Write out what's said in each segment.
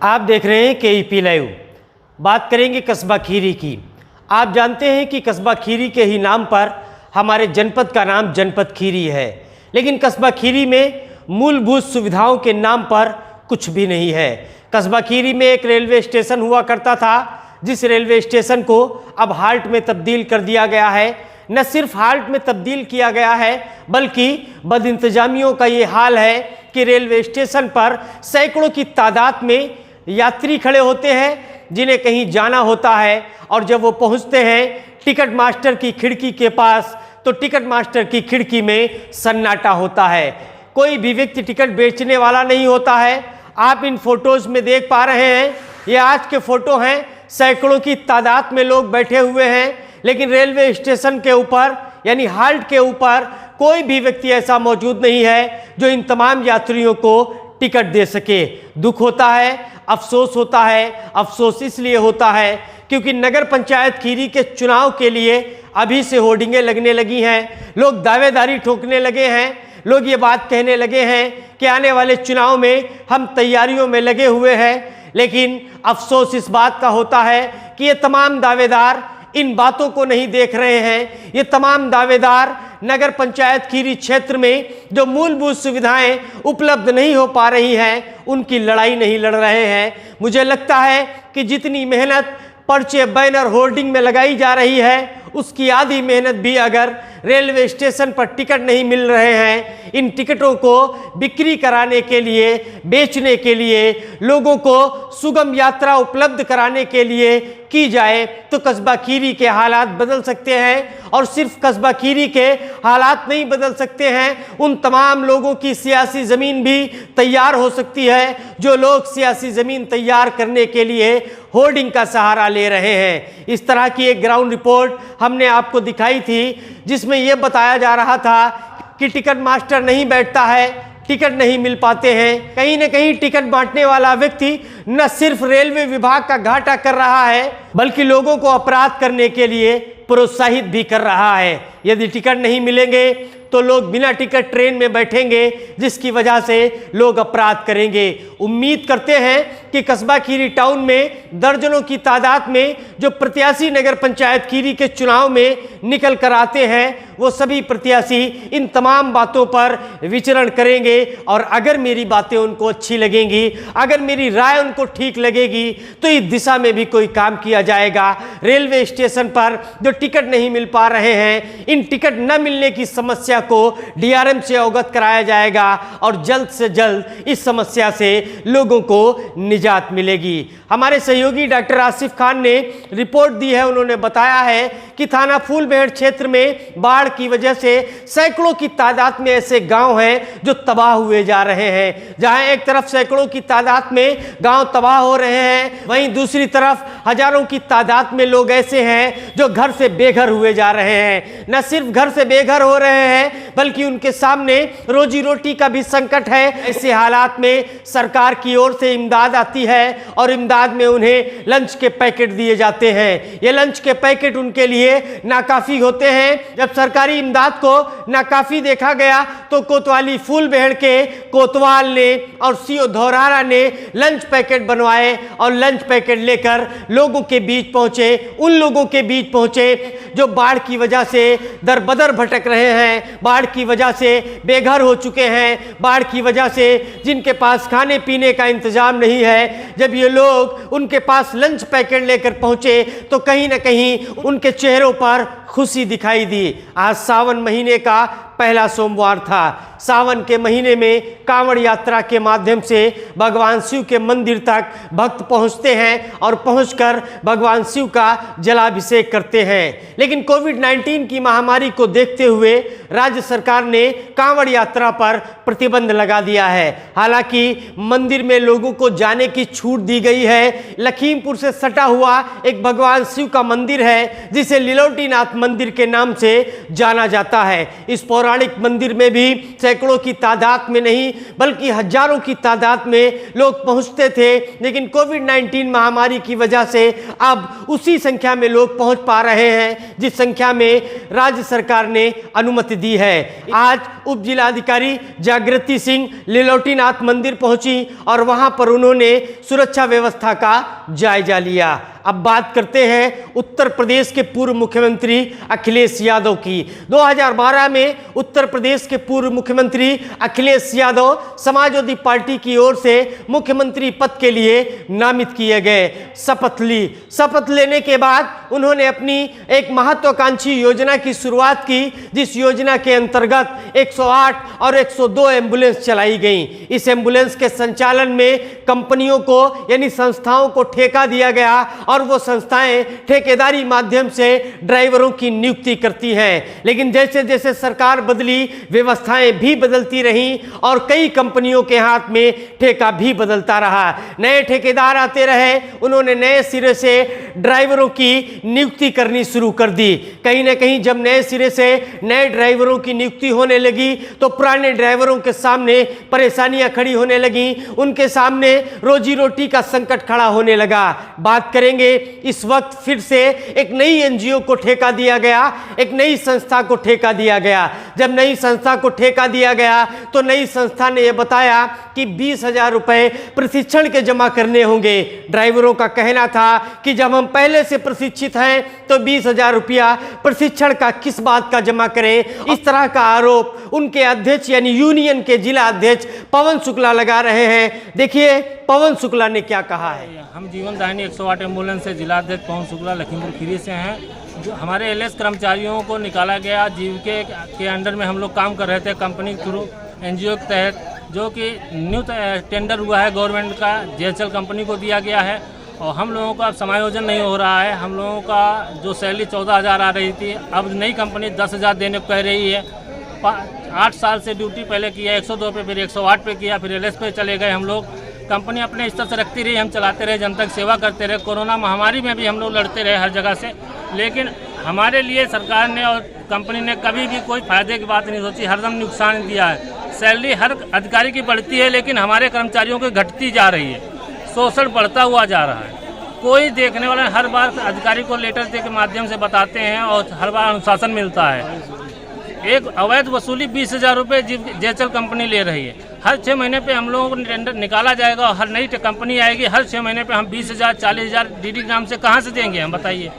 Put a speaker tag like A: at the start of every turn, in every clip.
A: आप देख रहे हैं KEP लाइव। बात करेंगे कस्बा खीरी की। आप जानते हैं कि कस्बा खीरी के ही नाम पर हमारे जनपद का नाम जनपद खीरी है, लेकिन कस्बा खीरी में मूलभूत सुविधाओं के नाम पर कुछ भी नहीं है। कस्बा खीरी में एक रेलवे स्टेशन हुआ करता था, जिस रेलवे स्टेशन को अब हाल्ट में तब्दील कर दिया गया है। न सिर्फ हाल्ट में तब्दील किया गया है, बल्कि बदइंतजामियों का ये हाल है कि रेलवे स्टेशन पर सैकड़ों की तादाद में यात्री खड़े होते हैं जिन्हें कहीं जाना होता है, और जब वो पहुंचते हैं टिकट मास्टर की खिड़की के पास, तो टिकट मास्टर की खिड़की में सन्नाटा होता है। कोई भी व्यक्ति टिकट बेचने वाला नहीं होता है। आप इन फोटोज़ में देख पा रहे हैं, ये आज के फ़ोटो हैं। सैकड़ों की तादाद में लोग बैठे हुए हैं, लेकिन रेलवे स्टेशन के ऊपर यानी हाल्ट के ऊपर कोई भी व्यक्ति ऐसा मौजूद नहीं है जो इन तमाम यात्रियों को टिकट दे सके। दुख होता है, अफसोस होता है। अफसोस इसलिए होता है क्योंकि नगर पंचायत खीरी के चुनाव के लिए अभी से होर्डिंगें लगने लगी हैं। लोग दावेदारी ठोकने लगे हैं। लोग ये बात कहने लगे हैं कि आने वाले चुनाव में हम तैयारियों में लगे हुए हैं, लेकिन अफसोस इस बात का होता है कि ये तमाम दावेदार इन बातों को नहीं देख रहे हैं। ये तमाम दावेदार नगर पंचायत खीरी क्षेत्र में जो मूलभूत सुविधाएं उपलब्ध नहीं हो पा रही हैं, उनकी लड़ाई नहीं लड़ रहे हैं। मुझे लगता है कि जितनी मेहनत पर्चे, बैनर, होर्डिंग में लगाई जा रही है, उसकी आधी मेहनत भी अगर रेलवे स्टेशन पर टिकट नहीं मिल रहे हैं, इन टिकटों को बिक्री कराने के लिए, बेचने के लिए, लोगों को सुगम यात्रा उपलब्ध कराने के लिए की जाए, तो कस्बा खीरी के हालात बदल सकते हैं। और सिर्फ कस्बा खीरी के हालात नहीं बदल सकते हैं, उन तमाम लोगों की सियासी ज़मीन भी तैयार हो सकती है जो लोग सियासी ज़मीन तैयार करने के लिए होर्डिंग का सहारा ले रहे हैं। इस तरह की एक ग्राउंड रिपोर्ट हमने आपको दिखाई थी, जिसमें यह बताया जा रहा था कि टिकट मास्टर नहीं बैठता है, टिकट नहीं मिल पाते हैं। कहीं न कहीं टिकट बांटने वाला व्यक्ति न सिर्फ रेलवे विभाग का घाटा कर रहा है, बल्कि लोगों को अपराध करने के लिए प्रोत्साहित भी कर रहा है। यदि टिकट नहीं मिलेंगे तो लोग बिना टिकट ट्रेन में बैठेंगे, जिसकी वजह से लोग अपराध करेंगे। उम्मीद करते हैं कि कस्बा खीरी टाउन में दर्जनों की तादाद में जो प्रत्याशी नगर पंचायत खीरी के चुनाव में निकल कर आते हैं, वो सभी प्रत्याशी इन तमाम बातों पर विचरण करेंगे, और अगर मेरी बातें उनको अच्छी लगेंगी, अगर मेरी राय उनको ठीक लगेगी, तो इस दिशा में भी कोई काम किया जाएगा। रेलवे स्टेशन पर जो टिकट नहीं मिल पा रहे हैं, इन टिकट न मिलने की समस्या को DRM से अवगत कराया जाएगा, और जल्द से जल्द इस समस्या से लोगों को निजात मिलेगी। हमारे सहयोगी डॉक्टर आसिफ खान ने रिपोर्ट दी है। उन्होंने बताया है कि थाना फूलबेहड़ क्षेत्र में बाढ़ की वजह से सैकड़ों की तादाद में ऐसे गांव हैं जो तबाह हुए जा रहे हैं। जहां एक तरफ सैकड़ों की तादाद में गांव तबाह हो रहे हैं, वहीं दूसरी तरफ हजारों की तादाद में लोग ऐसे हैं जो घर से बेघर हुए जा रहे हैं। न सिर्फ घर से बेघर हो रहे हैं, बल्कि उनके सामने रोजी रोटी का भी संकट है। ऐसे हालात में सरकार की ओर से इमदाद आती है, और इमदाद में उन्हें लंच के पैकेट दिए जाते हैं। ये लंच के पैकेट उनके लिए नाकाफी होते हैं। जब सरकारी इमदाद को नाकाफी देखा गया, तो कोतवाली फूलबेहड़ के कोतवाल ने और CO धौरारा ने लंच पैकेट बनवाए, और लंच पैकेट लेकर लोगों के बीच पहुंचे। उन लोगों के बीच पहुंचे जो बाढ़ की वजह से दर-बदर भटक रहे हैं, बाढ़ की वजह से बेघर हो चुके हैं, बाढ़ की वजह से जिनके पास खाने पीने का इंतजाम नहीं है। जब ये लोग उनके पास लंच पैकेट लेकर पहुंचे, तो कहीं ना कहीं उनके चेहरों पर खुशी दिखाई दी। आज सावन महीने का पहला सोमवार था। सावन के महीने में कांवड़ यात्रा के माध्यम से भगवान शिव के मंदिर तक भक्त पहुंचते हैं, और पहुंचकर भगवान शिव का जलाभिषेक करते हैं। लेकिन कोविड-19 की महामारी को देखते हुए राज्य सरकार ने कांवड़ यात्रा पर प्रतिबंध लगा दिया है। हालांकि मंदिर में लोगों को जाने की छूट दी गई है। लखीमपुर से सटा हुआ एक भगवान शिव का मंदिर है, जिसे लीलोटीनाथ मंदिर के नाम से जाना जाता है। इस पौराणिक मंदिर में भी सैकड़ों की तादाद में नहीं बल्कि हजारों की तादाद में लोग पहुंचते थे, लेकिन कोविड-19 महामारी की वजह से अब उसी संख्या में लोग पहुंच पा रहे हैं जिस संख्या में राज्य सरकार ने अनुमति दी है। आज उप जिलाधिकारी जागृति सिंह लिलोटीनाथ मंदिर पहुंची और वहां पर उन्होंने सुरक्षा व्यवस्था का जायजा लिया। अब बात करते हैं उत्तर प्रदेश के पूर्व मुख्यमंत्री अखिलेश यादव की। 2012 में उत्तर प्रदेश के पूर्व मुख्यमंत्री अखिलेश यादव समाजवादी पार्टी की ओर से मुख्यमंत्री पद के लिए नामित किए गए। शपथ ली। शपथ लेने के बाद उन्होंने अपनी एक महत्वाकांक्षी योजना की शुरुआत की, जिस योजना के अंतर्गत 108 और 102 एम्बुलेंस चलाई गई। इस एम्बुलेंस के संचालन में कंपनियों को यानी संस्थाओं को ठेका दिया गया और वो संस्थाएं ठेकेदारी माध्यम से ड्राइवरों की नियुक्ति करती हैं। लेकिन जैसे जैसे सरकार बदली, व्यवस्थाएं भी बदलती रहीं और कई कंपनियों के हाथ में ठेका भी बदलता रहा। नए ठेकेदार आते रहे, उन्होंने नए सिरे से ड्राइवरों की नियुक्ति करनी शुरू कर दी। कहीं ना कहीं जब नए सिरे से नए ड्राइवरों की नियुक्ति होने लगी तो पुराने ड्राइवरों के सामने परेशानियां खड़ी होने लगी, उनके सामने रोजी रोटी का संकट खड़ा होने लगा। बात करेंगे इस वक्त फिर से एक नई एनजीओ को ठेका दिया गया, एक नई संस्था को ठेका दिया गया। जब नई संस्था को ठेका दिया गया तो नई संस्था ने यह बताया कि 20,000 रुपए प्रशिक्षण के जमा करने होंगे। ड्राइवरों का कहना था कि जब हम पहले से प्रशिक्षित हैं तो 20,000 रुपया प्रशिक्षण का किस बात का जमा करें। इस तरह का आरोप उनके अध्यक्ष यानी यूनियन के जिला अध्यक्ष पवन शुक्ला लगा रहे हैं। देखिए पवन शुक्ला ने क्या कहा है।
B: हम जीवन दायिनी 108 एम्बुलेंस से जिला अध्यक्ष पवन शुक्ला लखीमपुर खीरी से हैं। जो हमारे एलएस कर्मचारियों को निकाला गया, जीविके के अंडर में हम लोग काम कर रहे थे कंपनी के थ्रू एनजीओ के तहत, जो कि न्यू टेंडर हुआ है गवर्नमेंट का, जेएचएल कंपनी को दिया गया है और हम लोगों का समायोजन नहीं हो रहा है। हम लोगों का जो सैलरी 14,000 आ रही थी, अब नई कंपनी 10,000 देने को कह रही है। 8 साल से ड्यूटी पहले किया, 102 पे, फिर 108 पे किया, फिर एलएस पे चले गए हम लोग। कंपनी अपने स्तर से रखती रही, हम चलाते रहे, जनता की सेवा करते रहे। कोरोना महामारी में भी हम लोग लड़ते रहे हर जगह से, लेकिन हमारे लिए सरकार ने और कंपनी ने कभी भी कोई फायदे की बात नहीं सोची, हरदम नुकसान दिया है। सैलरी हर अधिकारी की बढ़ती है लेकिन हमारे कर्मचारियों की घटती जा रही है, शोषण बढ़ता हुआ जा रहा है। कोई देखने वाला हर बार अधिकारी को लेटर के माध्यम से बताते हैं और हर बार अनुशासन मिलता है। एक अवैध वसूली 20,000 रुपये जेएचएल कंपनी ले रही है। हर 6 महीने पे हम लोगों को टेंडर निकाला जाएगा और हर नई कंपनी आएगी, हर 6 महीने पे हम 20,000 40,000 डीडी ग्राम से कहाँ से देंगे हम बताइए।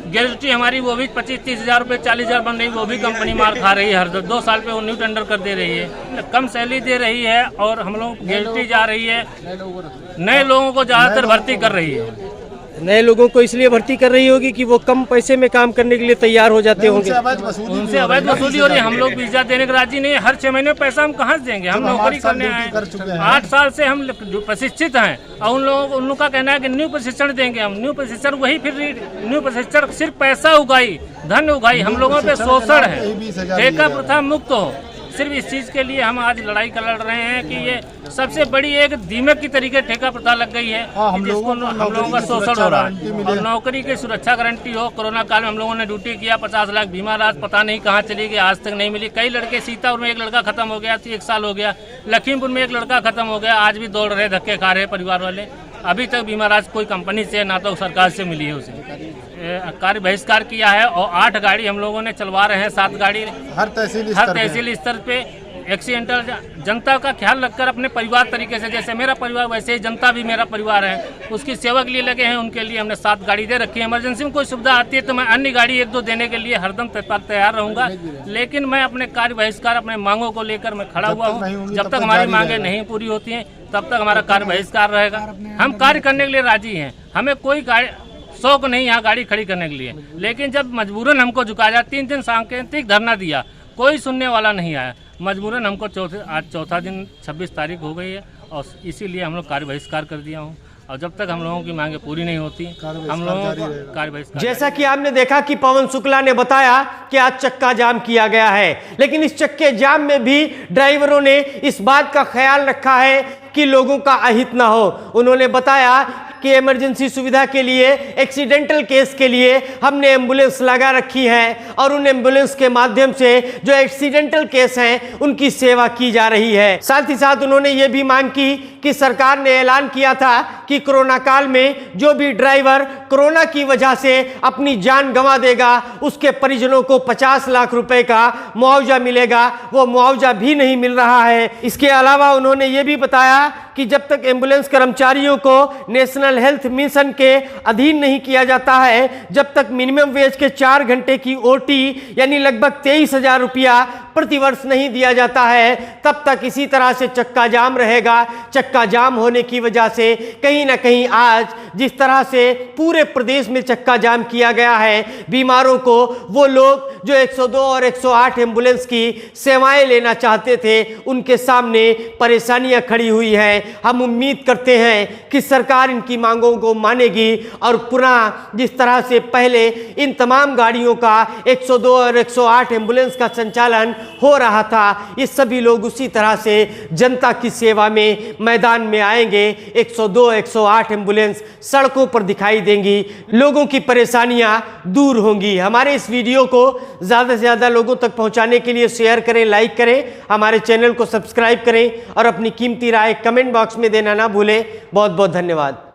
B: ग्रेजुटी हमारी वो भी 25-30,000 रुपये 40,000 बन रही, वो भी कंपनी मार खा रही है। हर 2 साल पे वो न्यू टेंडर कर दे रही है, कम सैलरी दे रही है और हम लोग ग्रेजुटी जा रही है, नए लोगों को ज़्यादातर भर्ती कर रही है।
A: नए लोगों को इसलिए भर्ती कर रही होगी कि वो कम पैसे में काम करने के लिए तैयार हो जाते होंगे।
B: उनसे अवैध वसूली हो रही है। हम लोग वीजा देने के राजी नहीं है। हर 6 महीने पैसा हम कहाँ से देंगे? हम नौकरी करने आए, 8 साल से हम प्रशिक्षित हैं और उन लोगों का कहना है कि न्यू प्रशिक्षण देंगे हम। न्यू प्रशिक्षण वही फिर न्यू प्रशिक्षण सिर्फ पैसा उगाई, धन उगाई, हम लोगों पे शोषण है। ठेका प्रथा मुक्त हो, सिर्फ इस चीज़ के लिए हम आज लड़ाई कर लड़ रहे हैं कि ये सबसे बड़ी एक दीमक की तरीके ठेका प्रथा लग गई है, जिसको हम लोगों का शोषण हो रहा है। और नौकरी की सुरक्षा गारंटी हो। कोरोना काल में हम लोगों ने ड्यूटी किया, 50 लाख बीमा राशि पता नहीं कहाँ चली गई, आज तक नहीं मिली। कई लड़के, सीतापुर में एक लड़का खत्म हो गया, 1 साल हो गया, लखीमपुर में एक लड़का खत्म हो गया, आज भी दौड़ रहे, धक्के खा रहे परिवार वाले। अभी तक बीमा राशि कोई कंपनी से ना तो सरकार से मिली है। उसे कार्य बहिष्कार किया है और 8 गाड़ी हम लोगों ने चलवा रहे हैं, 7 गाड़ी हर तहसील स्तर पे एक्सीडेंटल जनता का ख्याल रखकर अपने परिवार तरीके से, जैसे मेरा परिवार वैसे ही जनता भी मेरा परिवार है, उसकी सेवा के लिए लगे हैं। उनके लिए हमने 7 गाड़ी दे रखी है। इमरजेंसी में कोई सुविधा आती है तो मैं अन्य गाड़ी 1-2 देने के लिए हरदम तैयार रहूंगा, लेकिन मैं अपने कार्य बहिष्कार, अपने मांगों को लेकर मैं खड़ा हुआ हूँ। जब तक हमारी मांगें नहीं पूरी होती हैं तब तक हमारा कार्य बहिष्कार रहेगा। हम कार्य करने के लिए राजी हैं, हमें कोई शौक नहीं यहाँ गाड़ी खड़ी करने के लिए, लेकिन जब मजबूरन हमको झुका जाए, 3 दिन सांकेतिक धरना दिया, कोई सुनने वाला नहीं आया। मजबूरन हमको आज चौथा दिन 26 तारीख हो गई है और इसीलिए हम लोग कार्य बहिष्कार कर दिया हूँ। और जब तक हम लोगों की मांगे पूरी नहीं होती हम लोगों को कार्य बहिष्कार।
A: जैसा कि आपने देखा कि पवन शुक्ला ने बताया कि आज चक्का जाम किया गया है, लेकिन इस चक्के जाम में भी ड्राइवरों ने इस बात का ख्याल रखा है कि लोगों का अहित ना हो। उन्होंने बताया कि इमरजेंसी सुविधा के लिए, एक्सीडेंटल केस के लिए हमने एम्बुलेंस लगा रखी है और उन एम्बुलेंस के माध्यम से जो एक्सीडेंटल केस हैं उनकी सेवा की जा रही है। साथ ही साथ उन्होंने ये भी मांग की कि सरकार ने ऐलान किया था कि कोरोना काल में जो भी ड्राइवर कोरोना की वजह से अपनी जान गंवा देगा उसके परिजनों को 50 लाख रुपए का मुआवजा मिलेगा। वो मुआवजा भी नहीं मिल रहा है। इसके अलावा उन्होंने ये भी बताया कि जब तक एम्बुलेंस कर्मचारियों को नेशनल हेल्थ मिशन के अधीन नहीं किया जाता है, जब तक मिनिमम वेज के 4 घंटे की ओटी यानी लगभग 23,000 रुपया प्रतिवर्ष नहीं दिया जाता है, तब तक इसी तरह से चक्का जाम रहेगा। चक्का जाम होने की वजह से कहीं ना कहीं आज जिस तरह से पूरे प्रदेश में चक्का जाम किया गया है, बीमारों को, वो लोग जो 102 और 108 एम्बुलेंस की सेवाएं लेना चाहते थे, उनके सामने परेशानियां खड़ी हुई हैं। हम उम्मीद करते हैं कि सरकार इनकी मांगों को मानेगी और पुनः जिस तरह से पहले इन तमाम गाड़ियों का 102 और 108 एम्बुलेंस का संचालन हो रहा था, ये सभी लोग उसी तरह से जनता की सेवा में मैदान में आएंगे। 102 108 एम्बुलेंस सड़कों पर दिखाई देंगी, लोगों की परेशानियां दूर होंगी। हमारे इस वीडियो को ज़्यादा से ज़्यादा लोगों तक पहुंचाने के लिए शेयर करें, लाइक करें, हमारे चैनल को सब्सक्राइब करें और अपनी कीमती राय कमेंट बॉक्स में देना ना भूलें। बहुत बहुत धन्यवाद।